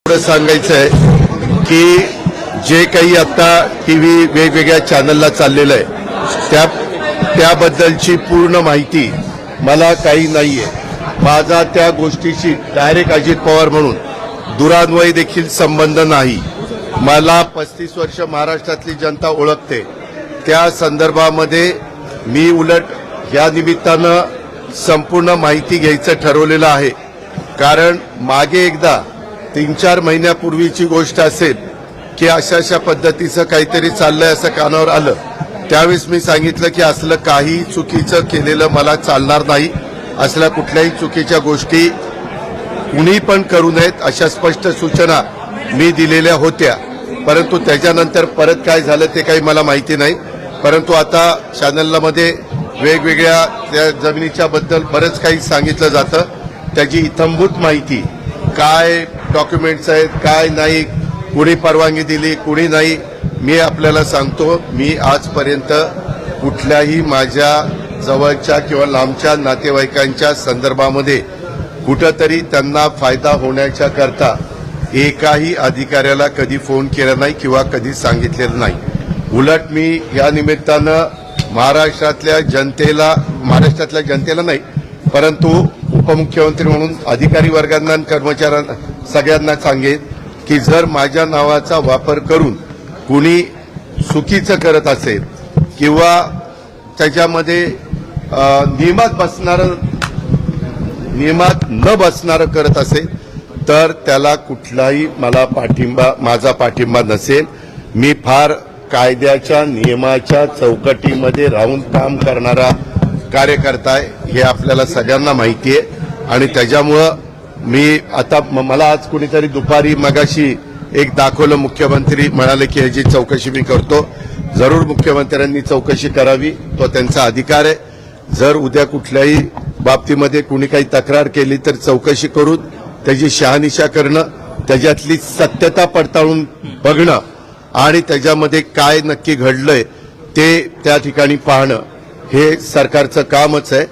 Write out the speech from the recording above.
सांगायचं आहे की जे काही आता टीव्ही वेगवेगळ्या चॅनलला चाललेलं आहे त्याबद्दलची पूर्ण माहिती मला काही नाहीये। माझा त्या गोष्टीशी डायरेक्ट अजित पवार म्हणून दुरान्वयी देखील संबंध नाही। मला 35 वर्ष महाराष्ट्रातली जनता ओळखते। त्या संदर्भामध्ये मी उलट या निमित्तानं संपूर्ण माहिती घ्यायचं ठरवलेलं आहे। कारण मागे एकदा 3-4 महिन्यापूर्वीची गोष्ट असेल की अशा पद्धतीचं काहीतरी चाललंय असं कानावर आलं। त्यावेळेस मी सांगितलं की असलं काही चुकीचं केलेलं मला चालणार नाही। असल्या कुठल्याही चुकीच्या गोष्टी कुणी पण करू नयेत अशा स्पष्ट सूचना मी दिलेल्या होत्या। परंतु त्याच्यानंतर परत काय झालं ते काही मला माहिती नाही। परंतु आता चॅनलमध्ये वेगवेगळ्या त्या जमिनीच्या बद्दल बरंच काही सांगितलं जातं। त्याची इत्थंभूत माहिती काय डॉक्युमेंट्स आहेत काय नाही, कुणी परवानगी दिली कुणी नाही, मी आपल्याला सांगतो। मी आजपर्यंत कुठल्याही माझ्या जवळच्या किंवा लांबच्या नातेवाईकांच्या संदर्भामध्ये कुठंतरी त्यांना फायदा होण्याच्या करता एकाही अधिकाऱ्याला कधी फोन केला नाही किंवा कधी सांगितलेलं नाही। उलट मी या निमित्तानं महाराष्ट्रातल्या जनतेला नाही परंतु उपमुख्यमंत्री म्हणून अधिकारी वर्गांना आणि कर्मचाऱ्यांना सगळ्यांना सांगेन की जर माझ्या नावाचा वापर करून कुणी चुकीचं करत असेल किंवा त्याच्यामध्ये नियमात न बसणारं करत असेल तर त्याला कुठलाही माझा पाठिंबा नसेल। मी फार कायद्याच्या नियमाच्या चौकटीमध्ये राहून काम करणारा कार्यकर्ता आहे हे आपल्याला सगळ्यांना माहिती आहे। आणि त्याच्यामुळं मी आता मला आज कुणीतरी दुपारी मगाशी एक दाखवलं, मुख्यमंत्री म्हणाले की याची चौकशी मी करतो। जरूर मुख्यमंत्र्यांनी चौकशी करावी, तो त्यांचा अधिकार आहे। जर उद्या कुठल्याही बाबतीमध्ये कुणी काही तक्रार केली तर चौकशी करून त्याची शहानिशा करणं, त्याच्यातली सत्यता पडताळून बघणं आणि त्याच्यामध्ये काय नक्की घडलंय ते त्या ठिकाणी पाहणं हे सरकारचं कामच आहे।